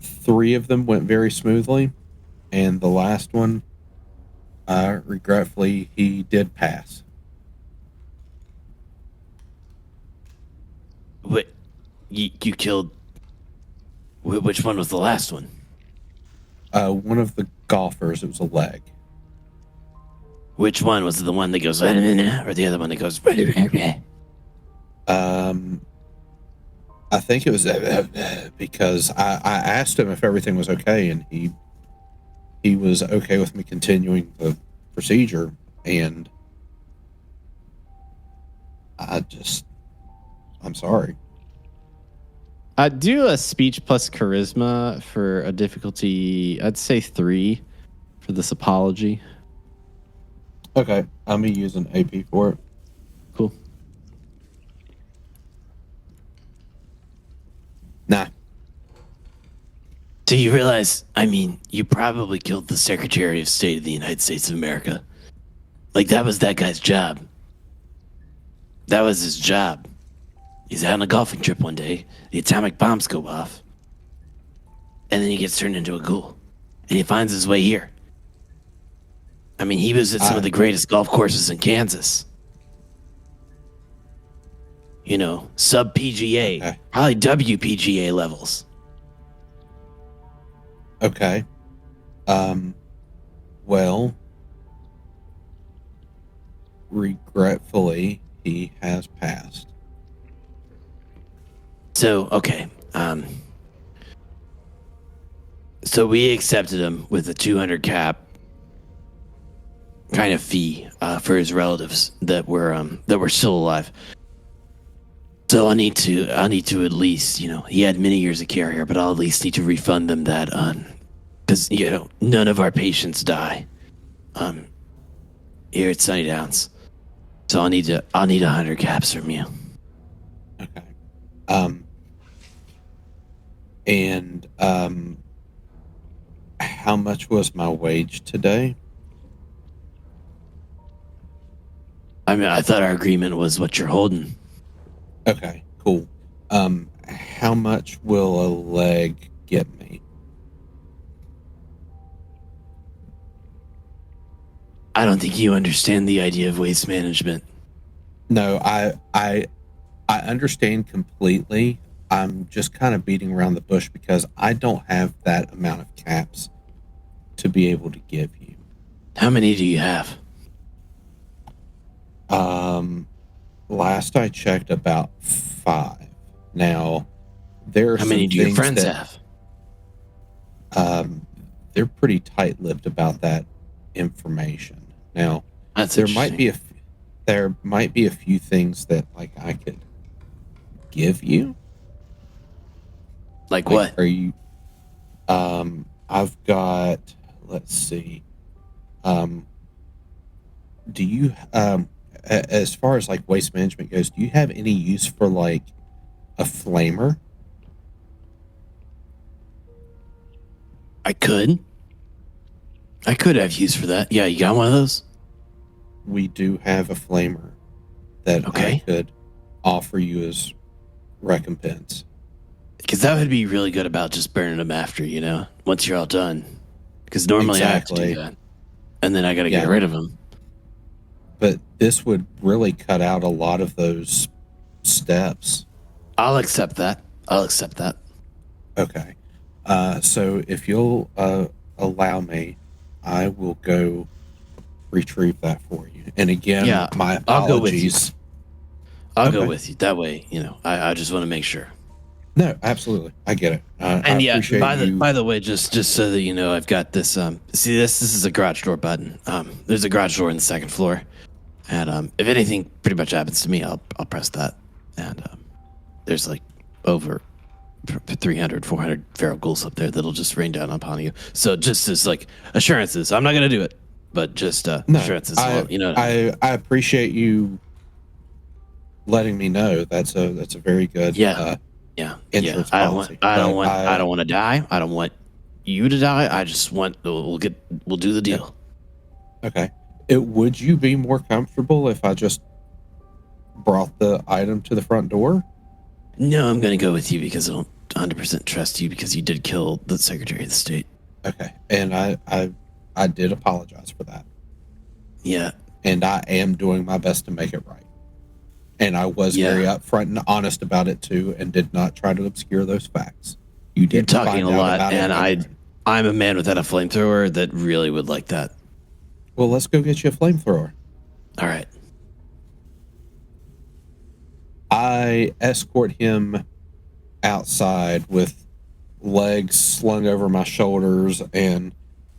[SPEAKER 3] 3 of them went very smoothly, and the last one, regretfully, he did pass.
[SPEAKER 4] Wait, you killed. Which one was the last one?
[SPEAKER 3] One of the golfers. It was a leg.
[SPEAKER 4] Which one was it? The one that goes or the other one that goes?
[SPEAKER 3] I think it was because I asked him if everything was okay, and he was okay with me continuing the procedure, and I'm sorry.
[SPEAKER 2] Do a speech plus charisma for a difficulty, I'd say 3 for this apology.
[SPEAKER 3] Okay, I'm gonna use an AP for it.
[SPEAKER 2] Cool.
[SPEAKER 3] Nah.
[SPEAKER 4] Do you realize, I mean, you probably killed the Secretary of State of the United States of America. Like, that was that guy's job. That was his job. He's out on a golfing trip one day, the atomic bombs go off, and then he gets turned into a ghoul, and he finds his way here. I mean, he was at some of the greatest golf courses in Kansas. You know, sub-PGA, probably WPGA levels.
[SPEAKER 3] Okay. Well, regretfully, he has passed.
[SPEAKER 4] So, okay. So we accepted him with a 200 cap kind of fee for his relatives that were still alive. So I need to at least, you know, he had many years of care here, but I'll at least need to refund them that because you know none of our patients die here at Sunny Downs. So I'll need 100 caps from you.
[SPEAKER 3] Okay. And how much was my wage today?
[SPEAKER 4] I mean, I thought our agreement was what you're holding.
[SPEAKER 3] Okay, cool. How much will a leg get me?
[SPEAKER 4] I don't think you understand the idea of waste management.
[SPEAKER 3] No, I understand completely. I'm just kind of beating around the bush because I don't have that amount of caps to be able to give you.
[SPEAKER 4] How many do you have?
[SPEAKER 3] Last I checked, about 5. Now, there are
[SPEAKER 4] How many do your friends have?
[SPEAKER 3] They're pretty tight-lipped about that information. Now,
[SPEAKER 4] That's
[SPEAKER 3] there might be a few things that like I could give you.
[SPEAKER 4] Like what?
[SPEAKER 3] Are you? I've got. Let's see. Do you? As far as like waste management goes, do you have any use for like a flamer?
[SPEAKER 4] I could have use for that. Yeah, you got one of those?
[SPEAKER 3] We do have a flamer that I could offer you as recompense.
[SPEAKER 4] Because that would be really good about just burning them after, you know, once you're all done. Because normally I have to do that. And then I got to get rid of them.
[SPEAKER 3] But this would really cut out a lot of those steps.
[SPEAKER 4] I'll accept that.
[SPEAKER 3] Okay. So if you'll allow me, I will go retrieve that for you. And again, my apologies.
[SPEAKER 4] I'll go with you. That way, you know, I just want to make sure.
[SPEAKER 3] No, absolutely. I get it.
[SPEAKER 4] And
[SPEAKER 3] I
[SPEAKER 4] yeah,
[SPEAKER 3] appreciate
[SPEAKER 4] by the way, just so that you know, I've got this. See, this is a garage door button. There's a garage door in the second floor, and if anything pretty much happens to me, I'll press that, and there's like over 300, 400 feral ghouls up there that'll just rain down upon you. So just as like assurances, I'm not gonna do it, but just assurances. You know,
[SPEAKER 3] I appreciate you letting me know. That's a very good insurance policy.
[SPEAKER 4] I don't want to die. I don't want you to die. I just want we'll do the deal.
[SPEAKER 3] Okay. Would you be more comfortable if I just brought the item to the front door?
[SPEAKER 4] No, I'm going to go with you because I don't 100% trust you because you did kill the Secretary of the State.
[SPEAKER 3] Okay. And I did apologize for that.
[SPEAKER 4] Yeah.
[SPEAKER 3] And I am doing my best to make it right. And I was very upfront and honest about it too, and did not try to obscure those facts.
[SPEAKER 4] You're talking a lot, and I'm a man without a flamethrower that really would like that.
[SPEAKER 3] Well, let's go get you a flamethrower.
[SPEAKER 4] All right.
[SPEAKER 3] I escort him outside with legs slung over my shoulders and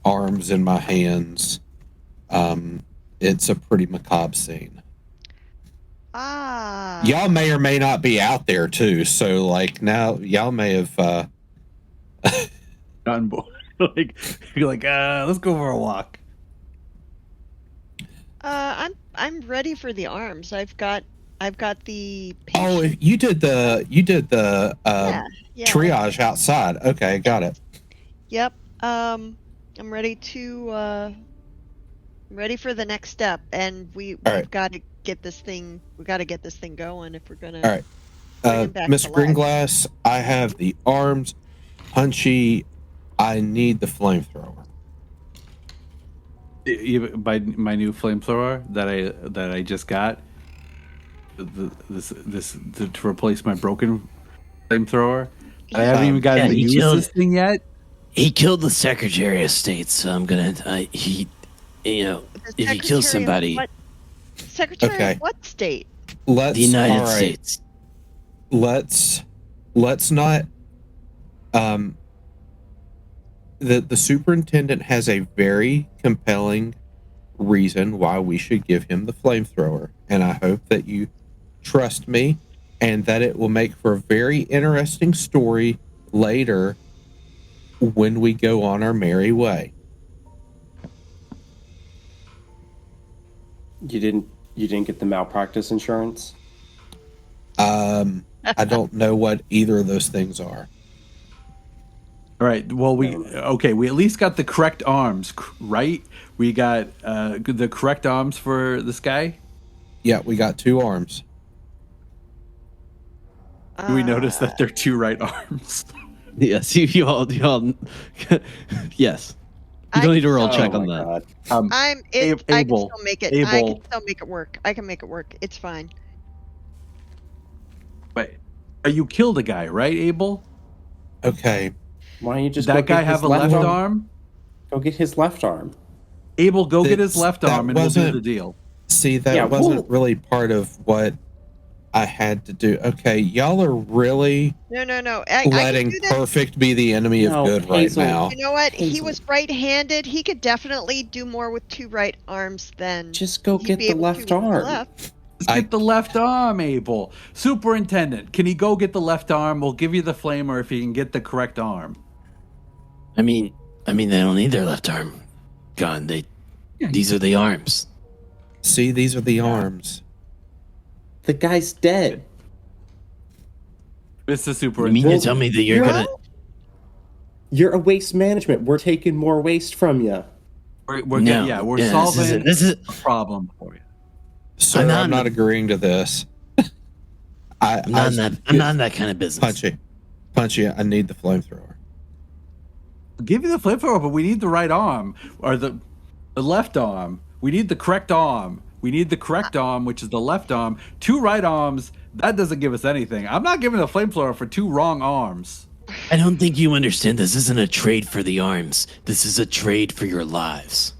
[SPEAKER 3] arms in my hands. It's a pretty macabre scene.
[SPEAKER 5] Ah.
[SPEAKER 3] Y'all may or may not be out there too, so like now y'all may have
[SPEAKER 6] On board. Like you're like, let's go for a walk.
[SPEAKER 5] I'm ready for the arms. I've got the
[SPEAKER 3] Oh,
[SPEAKER 5] patient.
[SPEAKER 3] you did the
[SPEAKER 5] Yeah.
[SPEAKER 3] triage outside. Okay, got it.
[SPEAKER 5] Yep. I'm ready to ready for the next step, and we've
[SPEAKER 3] right.
[SPEAKER 5] got to get this thing. We got to get this thing going if we're gonna.
[SPEAKER 3] All right.
[SPEAKER 5] bring him back
[SPEAKER 3] Miss
[SPEAKER 5] to life.
[SPEAKER 3] Greenglass, I have the arms. Punchy, I need the flamethrower.
[SPEAKER 6] By my new flamethrower that I just got, to replace my broken flamethrower. I haven't even gotten to use this thing yet.
[SPEAKER 4] He killed the Secretary of State, so I'm gonna.
[SPEAKER 5] The
[SPEAKER 4] If he
[SPEAKER 5] Secretary
[SPEAKER 4] kills
[SPEAKER 5] of
[SPEAKER 4] somebody,
[SPEAKER 5] Secretary
[SPEAKER 3] Okay.
[SPEAKER 5] of what state?
[SPEAKER 3] Let's
[SPEAKER 4] the United
[SPEAKER 3] all right,
[SPEAKER 4] States.
[SPEAKER 3] Let's not the superintendent has a very compelling reason why we should give him the flamethrower, and I hope that you trust me and that it will make for a very interesting story later when we go on our merry way.
[SPEAKER 7] You didn't get the malpractice insurance?
[SPEAKER 3] I don't know what either of those things are.
[SPEAKER 6] All right. Well, we at least got the correct arms, right? We got the correct arms for this guy.
[SPEAKER 3] Yeah, we got two arms.
[SPEAKER 6] Do we notice that they're two right arms?
[SPEAKER 2] Yes, you all. Yes. You don't need to roll check on that.
[SPEAKER 7] God.
[SPEAKER 5] I can
[SPEAKER 6] Abel.
[SPEAKER 5] still make it. I
[SPEAKER 6] Abel.
[SPEAKER 5] can still make it work. I can make it work. It's fine.
[SPEAKER 6] But you killed a guy, right, Abel?
[SPEAKER 3] Okay.
[SPEAKER 7] Why don't you just
[SPEAKER 6] Does that
[SPEAKER 7] go
[SPEAKER 6] guy
[SPEAKER 7] get
[SPEAKER 6] have
[SPEAKER 7] his
[SPEAKER 6] a left arm?
[SPEAKER 7] Go get his left arm.
[SPEAKER 6] Abel, go get his left
[SPEAKER 3] That
[SPEAKER 6] arm, and we'll do
[SPEAKER 3] wasn't-
[SPEAKER 6] the deal.
[SPEAKER 3] See, that
[SPEAKER 7] Yeah,
[SPEAKER 3] wasn't
[SPEAKER 7] whoa.
[SPEAKER 3] really part of what I had to do. Okay, y'all are really
[SPEAKER 5] No. I can
[SPEAKER 3] letting
[SPEAKER 5] do this.
[SPEAKER 3] perfect be the enemy
[SPEAKER 7] No,
[SPEAKER 3] of good
[SPEAKER 7] Hazel.
[SPEAKER 3] right now.
[SPEAKER 5] You know what? He
[SPEAKER 7] Hazel.
[SPEAKER 5] was right-handed. He could definitely do more with two right arms than
[SPEAKER 7] Just go
[SPEAKER 5] he'd
[SPEAKER 7] get
[SPEAKER 5] be
[SPEAKER 7] the
[SPEAKER 5] able to
[SPEAKER 7] left
[SPEAKER 5] with the
[SPEAKER 7] arm.
[SPEAKER 5] left.
[SPEAKER 6] Let's get the left arm, Abel. Superintendent, can he go get the left arm? We'll give you the flamer if he can get the correct arm.
[SPEAKER 4] I mean, they don't need their left arm gone. These are the arms.
[SPEAKER 3] See, these are the arms.
[SPEAKER 7] The guy's dead.
[SPEAKER 6] Mr.
[SPEAKER 4] You mean to
[SPEAKER 6] Superintendent.
[SPEAKER 4] tell me that you're gonna?
[SPEAKER 7] You're a waste management. We're taking more waste from you.
[SPEAKER 6] We're
[SPEAKER 4] No.
[SPEAKER 6] we're
[SPEAKER 4] Yeah,
[SPEAKER 6] solving
[SPEAKER 4] this is
[SPEAKER 6] a problem for you.
[SPEAKER 3] Sir,
[SPEAKER 4] I'm
[SPEAKER 3] I'm
[SPEAKER 4] not-
[SPEAKER 3] not agreeing to this.
[SPEAKER 4] I'm not in that kind of business.
[SPEAKER 3] Punchy, I need the flamethrower.
[SPEAKER 6] Give you the flamethrower, but we need the right arm or the left arm. We need the correct arm. We need the correct arm, which is the left arm. Two right arms, that doesn't give us anything. I'm not giving the flamethrower for two wrong arms.
[SPEAKER 4] I don't think you understand. This isn't a trade for the arms. This is a trade for your lives.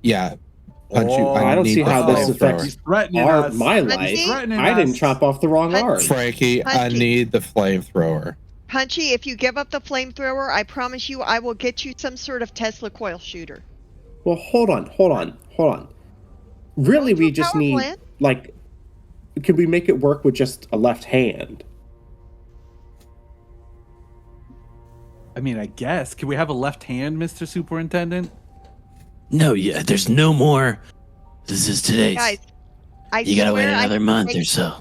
[SPEAKER 3] Yeah, Punchy,
[SPEAKER 7] I don't
[SPEAKER 3] need
[SPEAKER 7] see
[SPEAKER 3] the
[SPEAKER 7] how this
[SPEAKER 3] flamethrower.
[SPEAKER 7] affects
[SPEAKER 6] He's threatening us.
[SPEAKER 7] my
[SPEAKER 5] Punchy?
[SPEAKER 7] life.
[SPEAKER 6] Threatening
[SPEAKER 7] I didn't
[SPEAKER 6] us.
[SPEAKER 7] chop off the wrong arm.
[SPEAKER 3] Frankie, I
[SPEAKER 5] Punchy.
[SPEAKER 3] need the flamethrower.
[SPEAKER 5] Punchy, if you give up the flamethrower, I promise you I will get you some sort of Tesla coil shooter.
[SPEAKER 7] Well, hold on. Really,
[SPEAKER 5] Go to
[SPEAKER 7] we
[SPEAKER 5] a
[SPEAKER 7] just
[SPEAKER 5] power
[SPEAKER 7] need,
[SPEAKER 5] plant.
[SPEAKER 7] like, could we make it work with just a left hand?
[SPEAKER 6] I mean, I guess. Can we have a left hand, Mr. Superintendent?
[SPEAKER 4] No, yeah, there's no more. This is today's.
[SPEAKER 5] Guys, I
[SPEAKER 4] You gotta wait
[SPEAKER 5] swear I
[SPEAKER 4] another
[SPEAKER 5] can
[SPEAKER 4] month
[SPEAKER 5] make-
[SPEAKER 4] or so.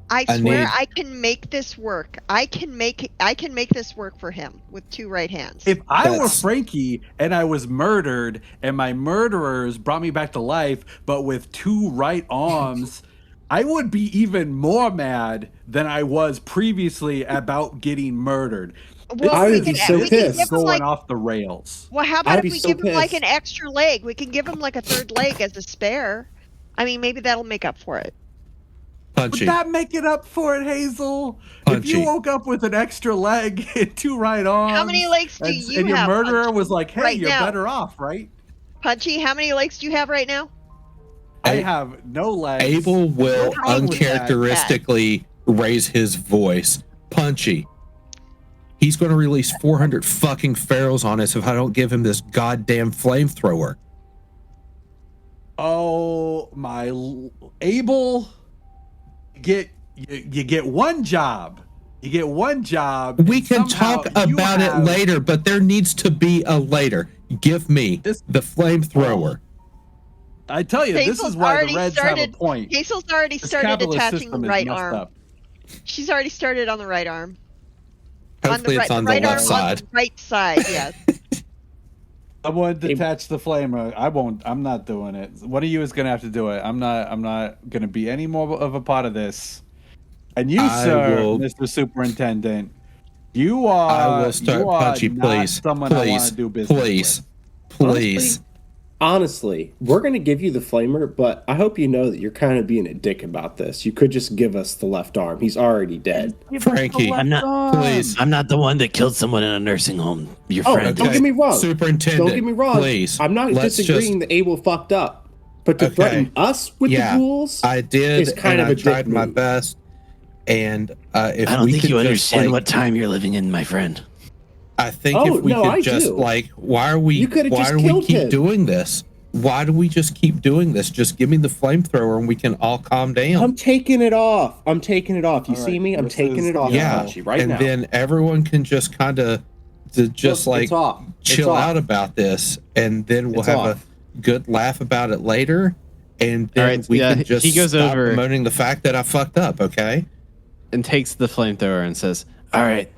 [SPEAKER 5] I
[SPEAKER 3] I
[SPEAKER 5] swear
[SPEAKER 3] need-
[SPEAKER 5] I can make this work. I can make this work for him with two right hands.
[SPEAKER 6] If I were
[SPEAKER 3] That's-
[SPEAKER 6] Frankie and I was murdered and my murderers brought me back to life, but with two right arms, I would be even more mad than I was previously about getting murdered.
[SPEAKER 5] Well,
[SPEAKER 7] I
[SPEAKER 5] we
[SPEAKER 7] would be
[SPEAKER 5] can-
[SPEAKER 7] so
[SPEAKER 5] we can
[SPEAKER 7] pissed.
[SPEAKER 5] give him,
[SPEAKER 6] Going
[SPEAKER 5] like,
[SPEAKER 6] off the rails.
[SPEAKER 5] well, how about
[SPEAKER 7] I'd
[SPEAKER 5] if
[SPEAKER 7] be
[SPEAKER 5] we
[SPEAKER 7] so
[SPEAKER 5] give him like
[SPEAKER 7] pissed.
[SPEAKER 5] an extra leg? We can give him like a third leg as a spare. I mean, maybe that'll make up for it.
[SPEAKER 3] Punchy.
[SPEAKER 6] Would that make it up for it, Hazel?
[SPEAKER 3] Punchy.
[SPEAKER 6] If you woke up with an extra leg and 2 right arms,
[SPEAKER 5] How many legs do you
[SPEAKER 6] and your
[SPEAKER 5] have,
[SPEAKER 6] murderer
[SPEAKER 5] Punchy,
[SPEAKER 6] was like, "Hey,
[SPEAKER 5] right
[SPEAKER 6] you're
[SPEAKER 5] now?
[SPEAKER 6] better off, right?"
[SPEAKER 5] Punchy, how many legs do you have right now?
[SPEAKER 6] I have no legs.
[SPEAKER 3] Abel will
[SPEAKER 6] What's wrong with that?
[SPEAKER 3] uncharacteristically raise his voice. Punchy. He's going to release 400 fucking ferals on us if I don't give him this goddamn flamethrower.
[SPEAKER 6] Oh my, Abel, you get one job. You get one job.
[SPEAKER 3] We
[SPEAKER 6] and
[SPEAKER 3] can
[SPEAKER 6] somehow
[SPEAKER 3] talk
[SPEAKER 6] you
[SPEAKER 3] about it
[SPEAKER 6] have-
[SPEAKER 3] later, but there needs to be a later. Give me the flamethrower.
[SPEAKER 6] I tell you, this
[SPEAKER 5] Hazel's
[SPEAKER 6] is why the
[SPEAKER 5] already
[SPEAKER 6] Reds have a point.
[SPEAKER 5] Hazel's already
[SPEAKER 6] This
[SPEAKER 5] started
[SPEAKER 6] capitalist
[SPEAKER 5] attaching the
[SPEAKER 6] system is
[SPEAKER 5] right
[SPEAKER 6] messed
[SPEAKER 5] arm.
[SPEAKER 6] up.
[SPEAKER 5] She's already started on the right arm.
[SPEAKER 3] Hopefully it's on the
[SPEAKER 5] right
[SPEAKER 3] left
[SPEAKER 5] arm
[SPEAKER 3] side.
[SPEAKER 5] On the right side, yes.
[SPEAKER 6] Someone detach the flamer. I won't. I'm not doing it. One of you is gonna have to do it. I'm not gonna be any more of a part of this. And you, sir, Mr. Superintendent, you are.
[SPEAKER 3] I will start.
[SPEAKER 6] You are
[SPEAKER 3] Punchy,
[SPEAKER 6] not
[SPEAKER 3] please,
[SPEAKER 6] someone I want
[SPEAKER 3] please,
[SPEAKER 6] to do business
[SPEAKER 3] please,
[SPEAKER 6] with.
[SPEAKER 3] please.
[SPEAKER 7] Honestly, we're going to give you the flamer, but I hope you know that you're kind of being a dick about this. You could just give us the left arm. He's already dead.
[SPEAKER 3] Frankie,
[SPEAKER 4] I'm not.
[SPEAKER 3] please.
[SPEAKER 4] I'm not the one that killed someone in a nursing home. Your friend.
[SPEAKER 7] Don't get me wrong.
[SPEAKER 3] Superintendent,
[SPEAKER 7] Don't get me wrong.
[SPEAKER 3] please.
[SPEAKER 7] I'm not
[SPEAKER 3] Let's
[SPEAKER 7] disagreeing that Abel fucked up. But to threaten us with the rules
[SPEAKER 3] I did,
[SPEAKER 7] is kind
[SPEAKER 3] and
[SPEAKER 7] of a
[SPEAKER 3] I tried
[SPEAKER 7] dick
[SPEAKER 3] my
[SPEAKER 7] move.
[SPEAKER 3] best. And if
[SPEAKER 4] I don't
[SPEAKER 3] we
[SPEAKER 4] think
[SPEAKER 3] could
[SPEAKER 4] you
[SPEAKER 3] just,
[SPEAKER 4] understand
[SPEAKER 3] like,
[SPEAKER 4] what time you're living in, my friend.
[SPEAKER 3] I think
[SPEAKER 7] Oh,
[SPEAKER 3] if we
[SPEAKER 7] no,
[SPEAKER 3] could
[SPEAKER 7] I
[SPEAKER 3] just
[SPEAKER 7] do.
[SPEAKER 3] like, why are we?
[SPEAKER 7] You could've
[SPEAKER 3] Why
[SPEAKER 7] just
[SPEAKER 3] do we
[SPEAKER 7] killed
[SPEAKER 3] keep
[SPEAKER 7] him.
[SPEAKER 3] doing this? Why do we just keep doing this? Just give me the flamethrower and we can all calm down.
[SPEAKER 7] I'm taking it off. I'm taking it off. You
[SPEAKER 6] All
[SPEAKER 7] see
[SPEAKER 6] right,
[SPEAKER 7] me? I'm
[SPEAKER 6] this
[SPEAKER 7] taking
[SPEAKER 6] is-
[SPEAKER 7] it off.
[SPEAKER 3] Yeah,
[SPEAKER 7] Punchy, right
[SPEAKER 3] and
[SPEAKER 7] now.
[SPEAKER 3] then everyone can just kind of just
[SPEAKER 7] Look,
[SPEAKER 3] like
[SPEAKER 7] it's off. It's
[SPEAKER 3] chill
[SPEAKER 7] off.
[SPEAKER 3] out about this, and then we'll
[SPEAKER 7] It's
[SPEAKER 3] have
[SPEAKER 7] off.
[SPEAKER 3] a good laugh about it later, and then
[SPEAKER 2] All right,
[SPEAKER 3] we
[SPEAKER 2] yeah,
[SPEAKER 3] can just
[SPEAKER 2] he goes
[SPEAKER 3] stop
[SPEAKER 2] over-
[SPEAKER 3] bemoaning the fact that I fucked up. Okay.
[SPEAKER 2] And takes the flamethrower and says,
[SPEAKER 4] All right,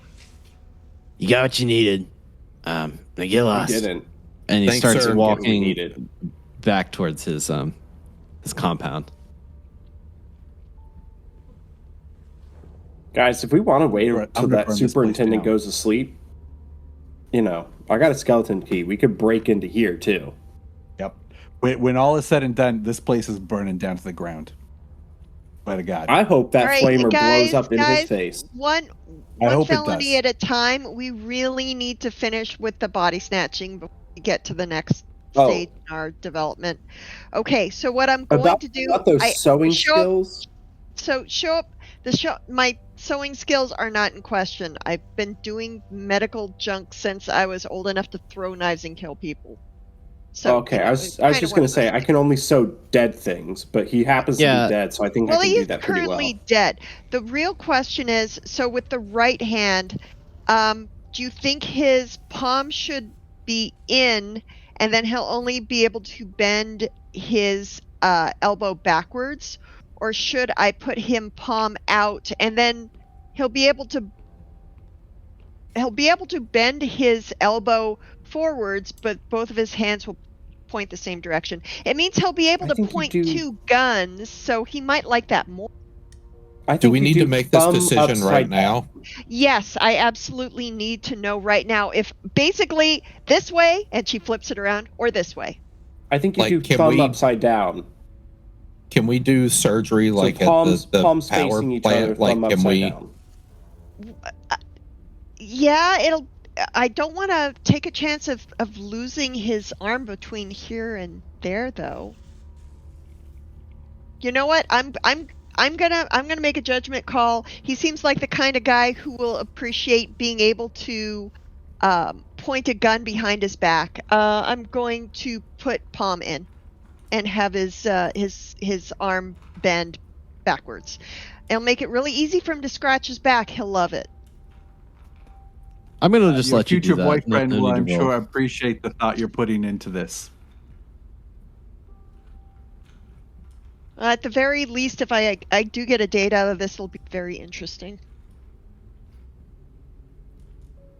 [SPEAKER 4] you got what you needed. Now get
[SPEAKER 7] You
[SPEAKER 4] lost.
[SPEAKER 7] didn't.
[SPEAKER 2] and he
[SPEAKER 3] Thanks,
[SPEAKER 2] starts
[SPEAKER 3] sir.
[SPEAKER 2] walking
[SPEAKER 7] Needed.
[SPEAKER 2] back towards his compound.
[SPEAKER 7] Guys, if we want to wait
[SPEAKER 6] Right,
[SPEAKER 7] until
[SPEAKER 6] I'm gonna
[SPEAKER 7] that
[SPEAKER 6] burn this place
[SPEAKER 7] superintendent
[SPEAKER 6] down.
[SPEAKER 7] goes to sleep, you know, I got a skeleton key. We could break into here too.
[SPEAKER 6] Yep. When all is said and done, this place is burning down to the ground. By the God.
[SPEAKER 7] I hope that
[SPEAKER 5] All right,
[SPEAKER 7] flamer
[SPEAKER 5] guys,
[SPEAKER 7] blows up in his
[SPEAKER 5] guys,
[SPEAKER 7] face.
[SPEAKER 5] One
[SPEAKER 6] I hope it
[SPEAKER 5] felony
[SPEAKER 6] does.
[SPEAKER 5] at a time. We really need to finish with the body snatching before we get to the next
[SPEAKER 7] Oh.
[SPEAKER 5] stage in our development. Okay, so what I'm going
[SPEAKER 7] About,
[SPEAKER 5] to do,
[SPEAKER 7] about those sewing
[SPEAKER 5] show up-
[SPEAKER 7] skills.
[SPEAKER 5] show up. My sewing skills are not in question. I've been doing medical junk since I was old enough to throw knives and kill people. So
[SPEAKER 7] Okay,
[SPEAKER 5] you know,
[SPEAKER 7] I was
[SPEAKER 5] it's kinda
[SPEAKER 7] just gonna
[SPEAKER 5] what
[SPEAKER 7] say
[SPEAKER 5] I'm
[SPEAKER 7] I can only sew dead things, but he happens to
[SPEAKER 2] Yeah.
[SPEAKER 7] be dead, so I think
[SPEAKER 5] Well,
[SPEAKER 7] I can do
[SPEAKER 5] he's
[SPEAKER 7] that pretty well.
[SPEAKER 5] currently dead. The real question is, so with the right hand, do you think his palm should be in, and then he'll only be able to bend his elbow backwards, or should I put him palm out, and then he'll be able to bend his elbow forwards, but both of his hands will point the same direction. It means he'll be able
[SPEAKER 7] I
[SPEAKER 5] to
[SPEAKER 7] think you
[SPEAKER 5] point
[SPEAKER 7] do-
[SPEAKER 5] 2 guns, so he might like that more.
[SPEAKER 7] I
[SPEAKER 3] Do
[SPEAKER 7] think
[SPEAKER 3] we
[SPEAKER 7] you
[SPEAKER 3] need to make this
[SPEAKER 7] thumb
[SPEAKER 3] decision
[SPEAKER 7] upside
[SPEAKER 3] right
[SPEAKER 7] down.
[SPEAKER 3] now?
[SPEAKER 5] Yes, I absolutely need to know right now if basically this way, and she flips it around, or this way.
[SPEAKER 7] I think you
[SPEAKER 3] Like,
[SPEAKER 7] do
[SPEAKER 3] can
[SPEAKER 7] thumb
[SPEAKER 3] we-
[SPEAKER 7] upside down.
[SPEAKER 3] Can we do surgery like
[SPEAKER 7] palms,
[SPEAKER 3] at the
[SPEAKER 7] palms
[SPEAKER 3] power
[SPEAKER 7] facing each
[SPEAKER 3] plant?
[SPEAKER 7] other,
[SPEAKER 3] Like,
[SPEAKER 7] thumb
[SPEAKER 3] can
[SPEAKER 7] upside
[SPEAKER 3] we?
[SPEAKER 7] down.
[SPEAKER 5] Yeah, I don't want to take a chance of losing his arm between here and there, though. You know what? I'm gonna make a judgment call. He seems like the kind of guy who will appreciate being able to point a gun behind his back. I'm going to put palm in and have his arm bend backwards. It'll make it really easy for him to scratch his back. He'll love it.
[SPEAKER 2] I'm gonna just
[SPEAKER 6] Your
[SPEAKER 2] let you
[SPEAKER 6] future
[SPEAKER 2] do that.
[SPEAKER 6] boyfriend
[SPEAKER 2] No
[SPEAKER 6] will,
[SPEAKER 2] need
[SPEAKER 6] I'm
[SPEAKER 2] to roll.
[SPEAKER 6] sure, appreciate the thought you're putting into this.
[SPEAKER 5] At the very least, if I do get a date out of this, it'll be very interesting.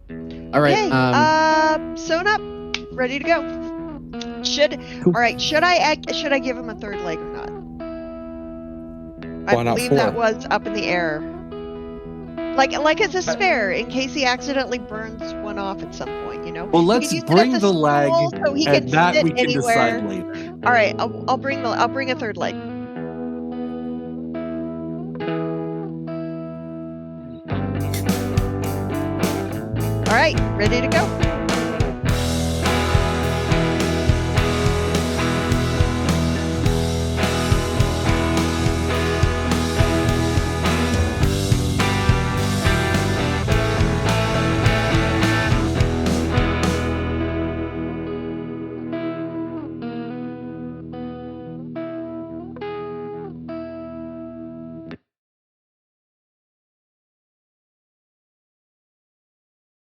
[SPEAKER 2] All right.
[SPEAKER 5] Yay. Sewn up, ready to go. All right. Should I give him a third leg or not? I
[SPEAKER 3] Why not
[SPEAKER 5] believe
[SPEAKER 3] 4?
[SPEAKER 5] that was up in the air. Like as a spare, in case he accidentally burns one off at some point, you know.
[SPEAKER 6] Well,
[SPEAKER 5] He
[SPEAKER 6] let's
[SPEAKER 5] can use it
[SPEAKER 6] bring
[SPEAKER 5] as a
[SPEAKER 6] the leg,
[SPEAKER 5] stool so he can
[SPEAKER 6] and that
[SPEAKER 5] sit
[SPEAKER 6] we can
[SPEAKER 5] anywhere.
[SPEAKER 6] decide later.
[SPEAKER 5] All right, I'll bring a third leg. All right, ready to go.